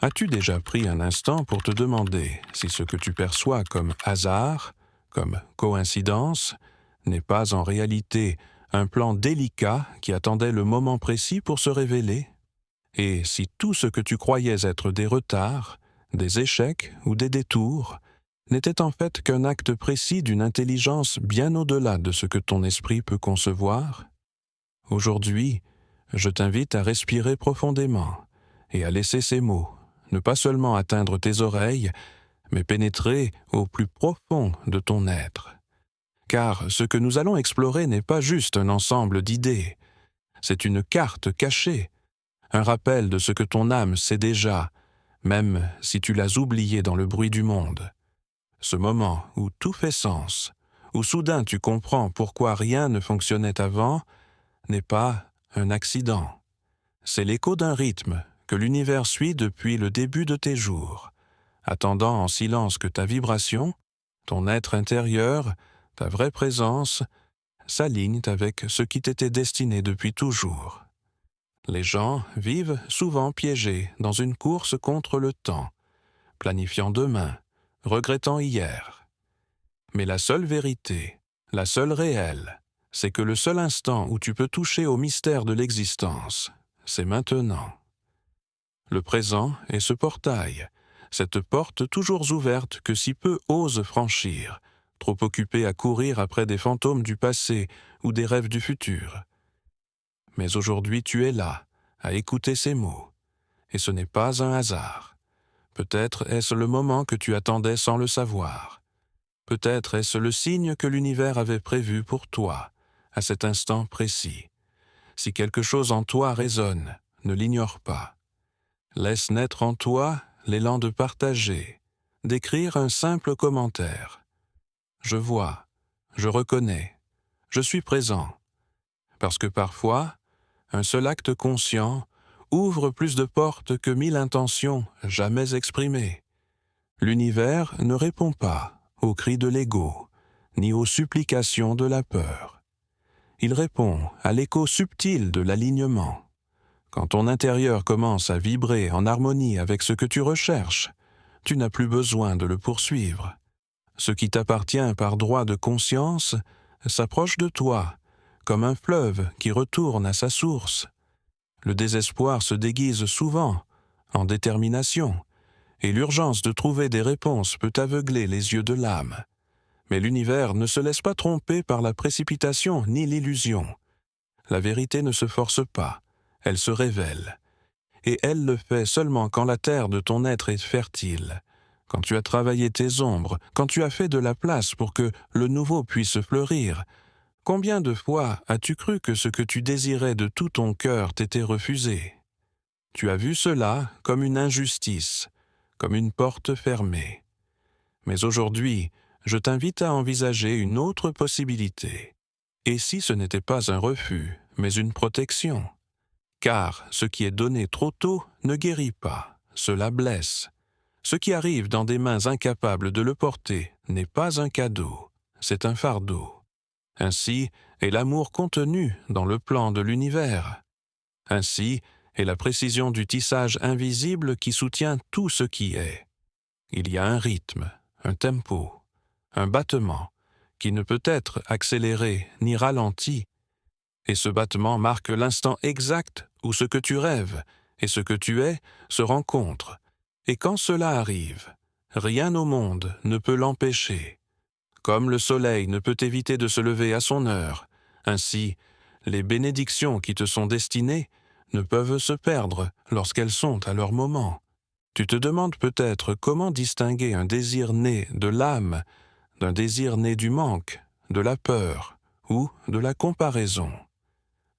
As-tu déjà pris un instant pour te demander si ce que tu perçois comme hasard, comme coïncidence, n'est pas en réalité un plan délicat qui attendait le moment précis pour se révéler? Et si tout ce que tu croyais être des retards, des échecs ou des détours, n'était en fait qu'un acte précis d'une intelligence bien au-delà de ce que ton esprit peut concevoir? Aujourd'hui, je t'invite à respirer profondément et à laisser ces mots ne pas seulement atteindre tes oreilles, mais pénétrer au plus profond de ton être. Car ce que nous allons explorer n'est pas juste un ensemble d'idées, c'est une carte cachée, un rappel de ce que ton âme sait déjà, même si tu l'as oublié dans le bruit du monde. Ce moment où tout fait sens, où soudain tu comprends pourquoi rien ne fonctionnait avant, n'est pas un accident. C'est l'écho d'un rythme que l'univers suit depuis le début de tes jours, attendant en silence que ta vibration, ton être intérieur, ta vraie présence, s'alignent avec ce qui t'était destiné depuis toujours. Les gens vivent souvent piégés dans une course contre le temps, planifiant demain, regrettant hier. Mais la seule vérité, la seule réelle, c'est que le seul instant où tu peux toucher au mystère de l'existence, c'est maintenant. Le présent est ce portail, cette porte toujours ouverte que si peu osent franchir, trop occupés à courir après des fantômes du passé ou des rêves du futur. Mais aujourd'hui tu es là, à écouter ces mots, et ce n'est pas un hasard. Peut-être est-ce le moment que tu attendais sans le savoir. Peut-être est-ce le signe que l'univers avait prévu pour toi, à cet instant précis. Si quelque chose en toi résonne, ne l'ignore pas. Laisse naître en toi l'élan de partager, d'écrire un simple commentaire. Je vois, je reconnais, je suis présent. Parce que parfois, un seul acte conscient ouvre plus de portes que 1000 intentions jamais exprimées. L'univers ne répond pas aux cris de l'ego, ni aux supplications de la peur. Il répond à l'écho subtil de l'alignement. Quand ton intérieur commence à vibrer en harmonie avec ce que tu recherches, tu n'as plus besoin de le poursuivre. Ce qui t'appartient par droit de conscience s'approche de toi, comme un fleuve qui retourne à sa source. Le désespoir se déguise souvent en détermination, et l'urgence de trouver des réponses peut aveugler les yeux de l'âme. Mais l'univers ne se laisse pas tromper par la précipitation ni l'illusion. La vérité ne se force pas, elle se révèle. Et elle le fait seulement quand la terre de ton être est fertile, quand tu as travaillé tes ombres, quand tu as fait de la place pour que le nouveau puisse fleurir. Combien de fois as-tu cru que ce que tu désirais de tout ton cœur t'était refusé? Tu as vu cela comme une injustice, comme une porte fermée. Mais aujourd'hui, je t'invite à envisager une autre possibilité. Et si ce n'était pas un refus, mais une protection? Car ce qui est donné trop tôt ne guérit pas, cela blesse. Ce qui arrive dans des mains incapables de le porter n'est pas un cadeau, c'est un fardeau. Ainsi est l'amour contenu dans le plan de l'univers. Ainsi est la précision du tissage invisible qui soutient tout ce qui est. Il y a un rythme, un tempo, un battement qui ne peut être accéléré ni ralenti, et ce battement marque l'instant exact où ce que tu rêves et ce que tu es se rencontrent. Et quand cela arrive, rien au monde ne peut l'empêcher. Comme le soleil ne peut éviter de se lever à son heure, ainsi, les bénédictions qui te sont destinées ne peuvent se perdre lorsqu'elles sont à leur moment. Tu te demandes peut-être comment distinguer un désir né de l'âme d'un désir né du manque, de la peur ou de la comparaison.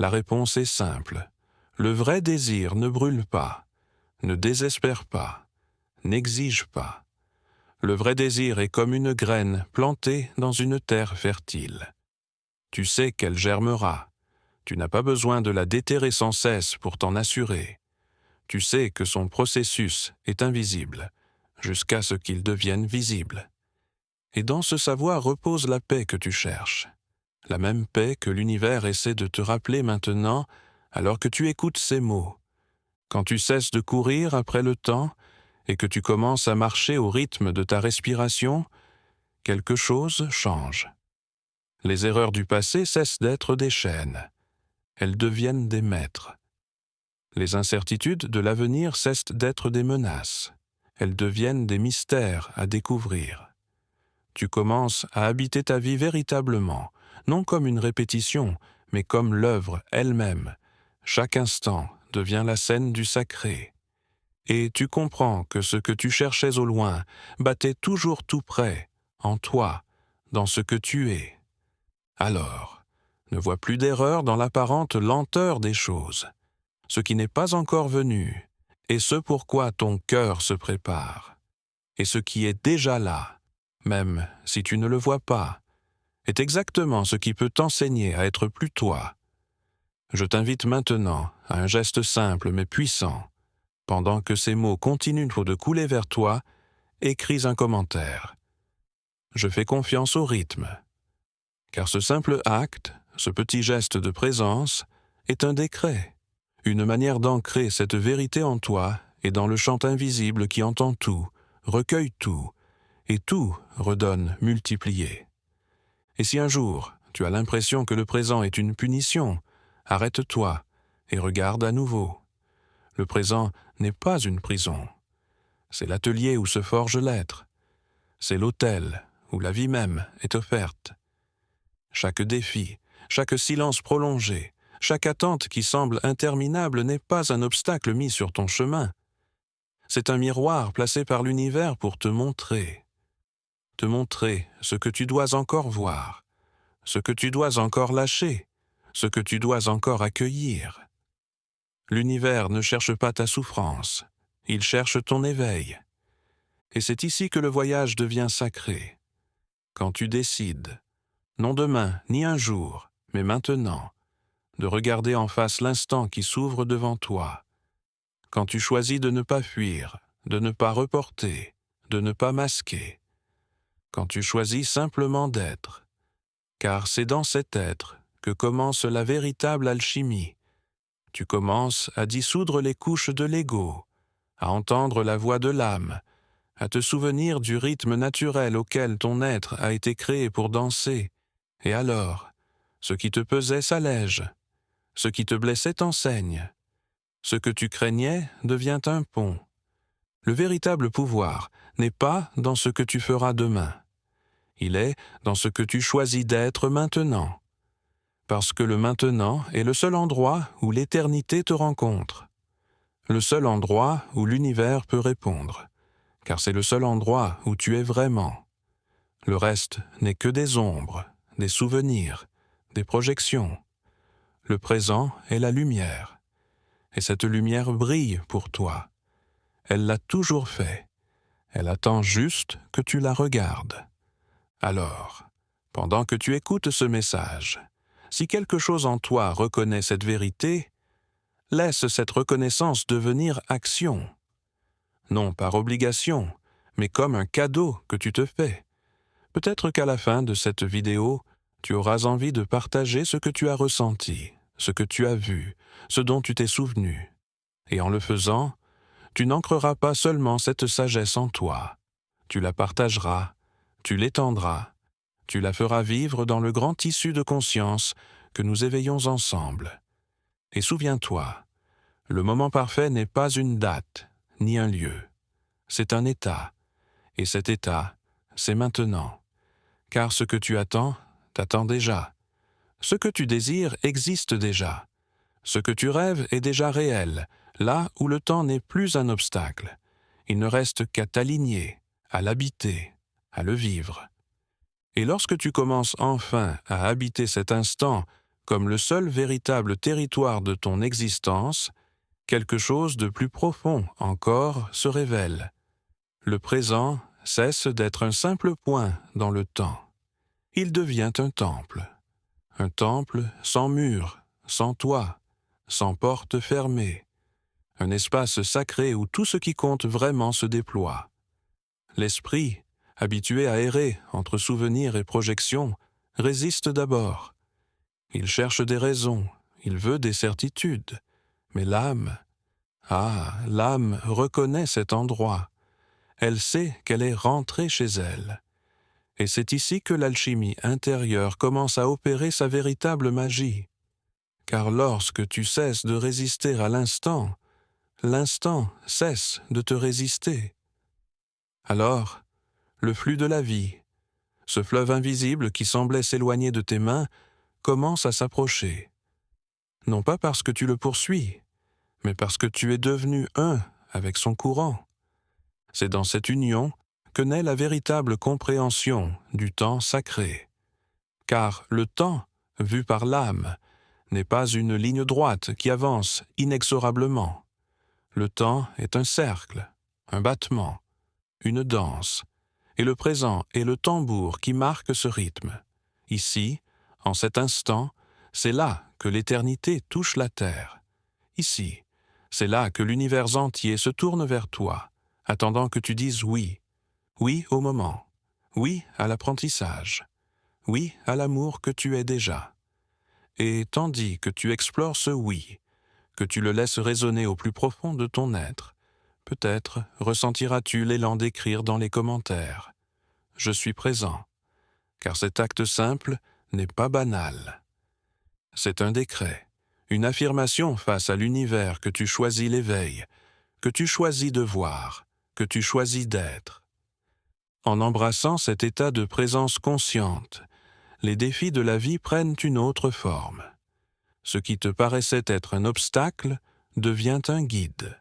La réponse est simple. Le vrai désir ne brûle pas, ne désespère pas, n'exige pas. Le vrai désir est comme une graine plantée dans une terre fertile. Tu sais qu'elle germera. Tu n'as pas besoin de la déterrer sans cesse pour t'en assurer. Tu sais que son processus est invisible, jusqu'à ce qu'il devienne visible. Et dans ce savoir repose la paix que tu cherches. La même paix que l'univers essaie de te rappeler maintenant alors que tu écoutes ces mots. Quand tu cesses de courir après le temps et que tu commences à marcher au rythme de ta respiration, quelque chose change. Les erreurs du passé cessent d'être des chaînes. Elles deviennent des maîtres. Les incertitudes de l'avenir cessent d'être des menaces. Elles deviennent des mystères à découvrir. Tu commences à habiter ta vie véritablement, non comme une répétition, mais comme l'œuvre elle-même. Chaque instant devient la scène du sacré. Et tu comprends que ce que tu cherchais au loin battait toujours tout près, en toi, dans ce que tu es. Alors, ne vois plus d'erreur dans l'apparente lenteur des choses. Ce qui n'est pas encore venu, et ce pourquoi ton cœur se prépare. Et ce qui est déjà là, même si tu ne le vois pas, est exactement ce qui peut t'enseigner à être plus toi. Je t'invite maintenant à un geste simple mais puissant. Pendant que ces mots continuent de couler vers toi, écris un commentaire. Je fais confiance au rythme. Car ce simple acte, ce petit geste de présence, est un décret, une manière d'ancrer cette vérité en toi et dans le chant invisible qui entend tout, recueille tout, et tout redonne multiplié. Et si un jour tu as l'impression que le présent est une punition, arrête-toi et regarde à nouveau. Le présent n'est pas une prison. C'est l'atelier où se forge l'être. C'est l'autel où la vie même est offerte. Chaque défi, chaque silence prolongé, chaque attente qui semble interminable n'est pas un obstacle mis sur ton chemin. C'est un miroir placé par l'univers pour te montrer ce que tu dois encore voir, ce que tu dois encore lâcher, ce que tu dois encore accueillir. L'univers ne cherche pas ta souffrance, il cherche ton éveil. Et c'est ici que le voyage devient sacré. Quand tu décides, non demain ni un jour, mais maintenant, de regarder en face l'instant qui s'ouvre devant toi. Quand tu choisis de ne pas fuir, de ne pas reporter, de ne pas masquer. Quand tu choisis simplement d'être. Car c'est dans cet être que commence la véritable alchimie. Tu commences à dissoudre les couches de l'ego, à entendre la voix de l'âme, à te souvenir du rythme naturel auquel ton être a été créé pour danser, et alors, ce qui te pesait s'allège, ce qui te blessait t'enseigne, ce que tu craignais devient un pont. Le véritable pouvoir n'est pas dans ce que tu feras demain, il est dans ce que tu choisis d'être maintenant. Parce que le maintenant est le seul endroit où l'éternité te rencontre, le seul endroit où l'univers peut répondre, car c'est le seul endroit où tu es vraiment. Le reste n'est que des ombres, des souvenirs, des projections. Le présent est la lumière, et cette lumière brille pour toi. Elle l'a toujours fait, elle attend juste que tu la regardes. Alors, pendant que tu écoutes ce message, si quelque chose en toi reconnaît cette vérité, laisse cette reconnaissance devenir action. Non par obligation, mais comme un cadeau que tu te fais. Peut-être qu'à la fin de cette vidéo, tu auras envie de partager ce que tu as ressenti, ce que tu as vu, ce dont tu t'es souvenu. Et en le faisant, tu n'ancreras pas seulement cette sagesse en toi. Tu la partageras, tu l'étendras, tu la feras vivre dans le grand tissu de conscience que nous éveillons ensemble. Et souviens-toi, le moment parfait n'est pas une date, ni un lieu. C'est un état, et cet état, c'est maintenant. Car ce que tu attends, t'attend déjà. Ce que tu désires existe déjà. Ce que tu rêves est déjà réel, là où le temps n'est plus un obstacle. Il ne reste qu'à t'aligner, à l'habiter, à le vivre. Et lorsque tu commences enfin à habiter cet instant comme le seul véritable territoire de ton existence, quelque chose de plus profond encore se révèle. Le présent cesse d'être un simple point dans le temps. Il devient un temple sans mur, sans toit, sans porte fermée, un espace sacré où tout ce qui compte vraiment se déploie. L'esprit, habitué à errer entre souvenirs et projections, résiste d'abord. Il cherche des raisons, il veut des certitudes, mais l'âme reconnaît cet endroit, Elle sait qu'elle est rentrée chez elle. Et c'est ici que l'alchimie intérieure commence à opérer sa véritable magie. Car lorsque tu cesses de résister à l'instant, l'instant cesse de te résister. Alors, le flux de la vie, ce fleuve invisible qui semblait s'éloigner de tes mains, commence à s'approcher. Non pas parce que tu le poursuis, mais parce que tu es devenu un avec son courant. C'est dans cette union que naît la véritable compréhension du temps sacré. Car le temps, vu par l'âme, n'est pas une ligne droite qui avance inexorablement. Le temps est un cercle, un battement, une danse, et le présent est le tambour qui marque ce rythme. Ici, en cet instant, c'est là que l'éternité touche la terre. Ici, c'est là que l'univers entier se tourne vers toi, attendant que tu dises oui. Oui au moment. Oui à l'apprentissage. Oui à l'amour que tu es déjà. Et tandis que tu explores ce oui, que tu le laisses résonner au plus profond de ton être, peut-être ressentiras-tu l'élan d'écrire dans les commentaires « Je suis présent », car cet acte simple n'est pas banal. C'est un décret, une affirmation face à l'univers que tu choisis l'éveil, que tu choisis de voir, que tu choisis d'être. En embrassant cet état de présence consciente, les défis de la vie prennent une autre forme. Ce qui te paraissait être un obstacle devient un guide.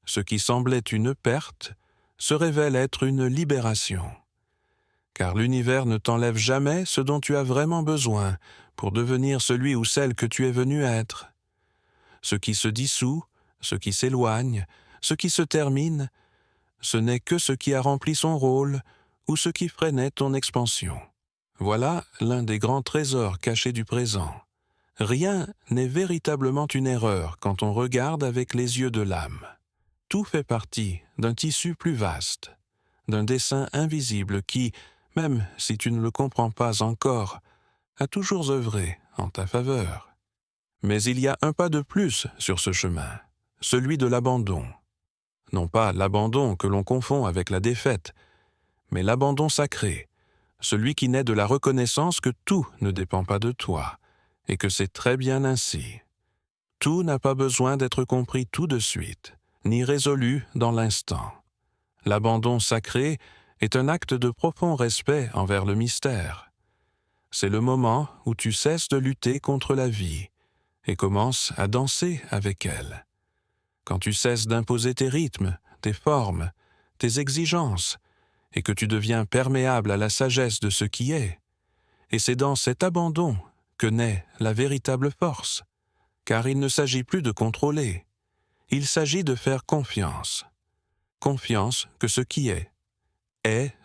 Ce qui semblait une perte se révèle être une libération. Car l'univers ne t'enlève jamais ce dont tu as vraiment besoin pour devenir celui ou celle que tu es venu être. Ce qui se dissout, ce qui s'éloigne, ce qui se termine, ce n'est que ce qui a rempli son rôle ou ce qui freinait ton expansion. Voilà l'un des grands trésors cachés du présent. Rien n'est véritablement une erreur quand on regarde avec les yeux de l'âme. Tout fait partie d'un tissu plus vaste, d'un dessein invisible qui, même si tu ne le comprends pas encore, a toujours œuvré en ta faveur. Mais il y a un pas de plus sur ce chemin, celui de l'abandon. Non pas l'abandon que l'on confond avec la défaite, mais l'abandon sacré, celui qui naît de la reconnaissance que tout ne dépend pas de toi, et que c'est très bien ainsi. Tout n'a pas besoin d'être compris tout de suite, ni résolu dans l'instant. L'abandon sacré est un acte de profond respect envers le mystère. C'est le moment où tu cesses de lutter contre la vie et commences à danser avec elle. Quand tu cesses d'imposer tes rythmes, tes formes, tes exigences, et que tu deviens perméable à la sagesse de ce qui est. Et c'est dans cet abandon que naît la véritable force, car il ne s'agit plus de contrôler, il s'agit de faire confiance. Confiance que ce qui est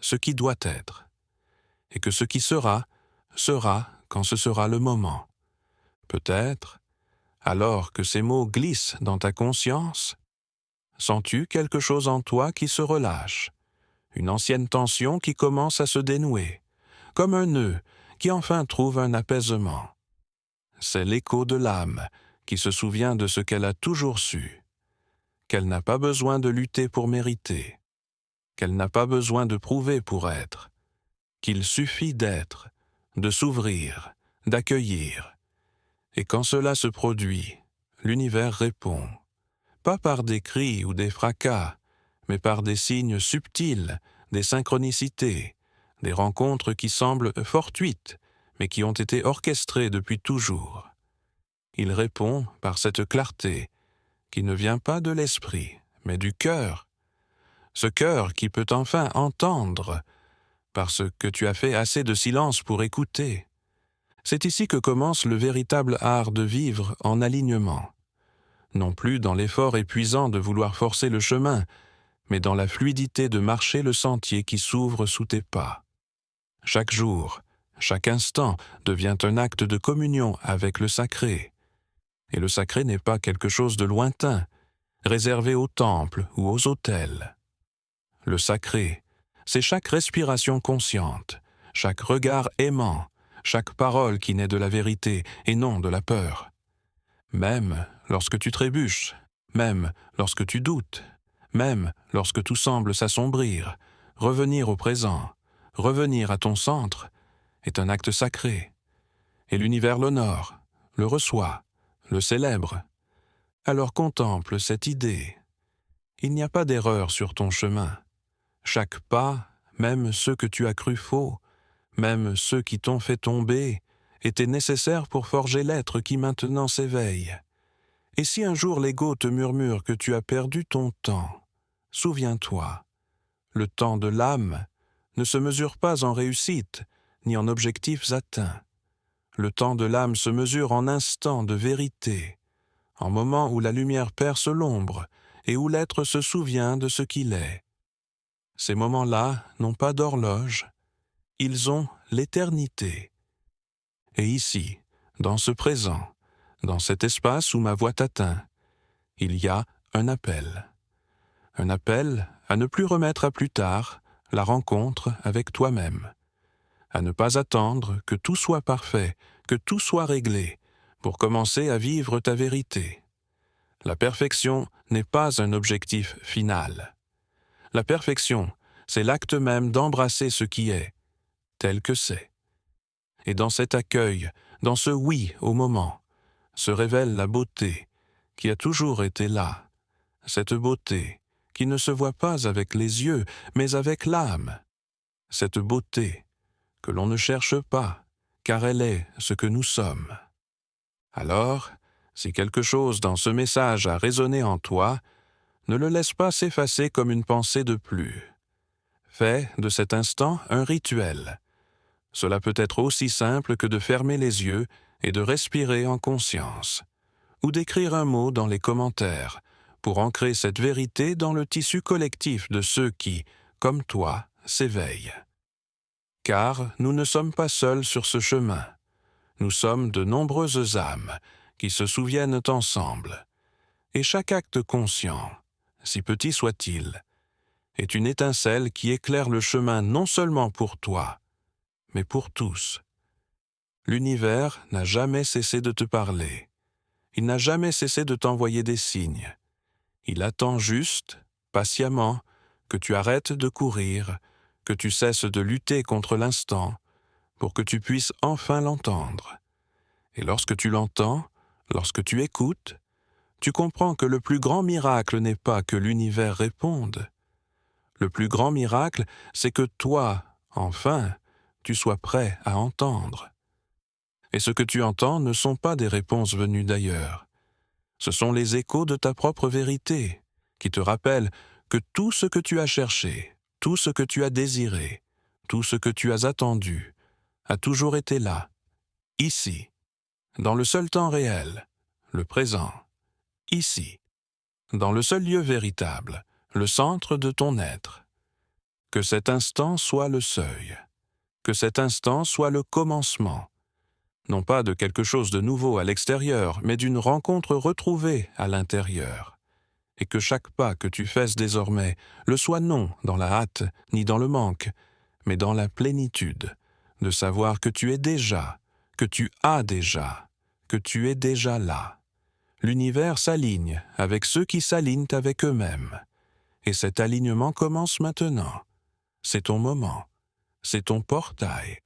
ce qui doit être, et que ce qui sera, sera quand ce sera le moment. Peut-être, alors que ces mots glissent dans ta conscience, sens-tu quelque chose en toi qui se relâche, une ancienne tension qui commence à se dénouer, comme un nœud qui enfin trouve un apaisement. C'est l'écho de l'âme qui se souvient de ce qu'elle a toujours su, qu'elle n'a pas besoin de lutter pour mériter, qu'elle n'a pas besoin de prouver pour être, qu'il suffit d'être, de s'ouvrir, d'accueillir. Et quand cela se produit, l'univers répond, pas par des cris ou des fracas, mais par des signes subtils, des synchronicités, des rencontres qui semblent fortuites, mais qui ont été orchestrées depuis toujours. Il répond par cette clarté, qui ne vient pas de l'esprit, mais du cœur. Ce cœur qui peut enfin entendre, parce que tu as fait assez de silence pour écouter. C'est ici que commence le véritable art de vivre en alignement. Non plus dans l'effort épuisant de vouloir forcer le chemin, mais dans la fluidité de marcher le sentier qui s'ouvre sous tes pas. Chaque jour, chaque instant devient un acte de communion avec le sacré. Et le sacré n'est pas quelque chose de lointain, réservé aux temples ou aux autels. Le sacré, c'est chaque respiration consciente, chaque regard aimant, chaque parole qui naît de la vérité et non de la peur. Même lorsque tu trébuches, même lorsque tu doutes, même lorsque tout semble s'assombrir, revenir au présent, revenir à ton centre, est un acte sacré. Et l'univers l'honore, le reçoit, le célèbre. Alors contemple cette idée. Il n'y a pas d'erreur sur ton chemin. Chaque pas, même ceux que tu as cru faux, même ceux qui t'ont fait tomber, étaient nécessaires pour forger l'être qui maintenant s'éveille. Et si un jour l'ego te murmure que tu as perdu ton temps, souviens-toi, le temps de l'âme ne se mesure pas en réussite, ni en objectifs atteints. Le temps de l'âme se mesure en instants de vérité, en moments où la lumière perce l'ombre et où l'être se souvient de ce qu'il est. Ces moments-là n'ont pas d'horloge, ils ont l'éternité. Et ici, dans ce présent, dans cet espace où ma voix t'atteint, il y a un appel. Un appel à ne plus remettre à plus tard la rencontre avec toi-même, à ne pas attendre que tout soit parfait, que tout soit réglé, pour commencer à vivre ta vérité. La perfection n'est pas un objectif final. La perfection, c'est l'acte même d'embrasser ce qui est, tel que c'est. Et dans cet accueil, dans ce oui au moment, se révèle la beauté qui a toujours été là, cette beauté qui ne se voit pas avec les yeux, mais avec l'âme, cette beauté que l'on ne cherche pas, car elle est ce que nous sommes. Alors, si quelque chose dans ce message a résonné en toi, ne le laisse pas s'effacer comme une pensée de plus. Fais de cet instant un rituel. Cela peut être aussi simple que de fermer les yeux et de respirer en conscience, ou d'écrire un mot dans les commentaires, pour ancrer cette vérité dans le tissu collectif de ceux qui, comme toi, s'éveillent. Car nous ne sommes pas seuls sur ce chemin. Nous sommes de nombreuses âmes qui se souviennent ensemble. Et chaque acte conscient, si petit soit-il, est une étincelle qui éclaire le chemin non seulement pour toi, mais pour tous. L'univers n'a jamais cessé de te parler. Il n'a jamais cessé de t'envoyer des signes. Il attend juste, patiemment, que tu arrêtes de courir, que tu cesses de lutter contre l'instant, pour que tu puisses enfin l'entendre. Et lorsque tu l'entends, lorsque tu écoutes, tu comprends que le plus grand miracle n'est pas que l'univers réponde. Le plus grand miracle, c'est que toi, enfin, tu sois prêt à entendre. Et ce que tu entends ne sont pas des réponses venues d'ailleurs. Ce sont les échos de ta propre vérité, qui te rappellent que tout ce que tu as cherché, tout ce que tu as désiré, tout ce que tu as attendu, a toujours été là, ici, dans le seul temps réel, le présent, ici, dans le seul lieu véritable, le centre de ton être. Que cet instant soit le seuil, que cet instant soit le commencement, non pas de quelque chose de nouveau à l'extérieur, mais d'une rencontre retrouvée à l'intérieur, et que chaque pas que tu fasses désormais le soit non dans la hâte ni dans le manque, mais dans la plénitude, de savoir que tu es déjà, que tu as déjà, que tu es déjà là. L'univers s'aligne avec ceux qui s'alignent avec eux-mêmes, et cet alignement commence maintenant. C'est ton moment, c'est ton portail.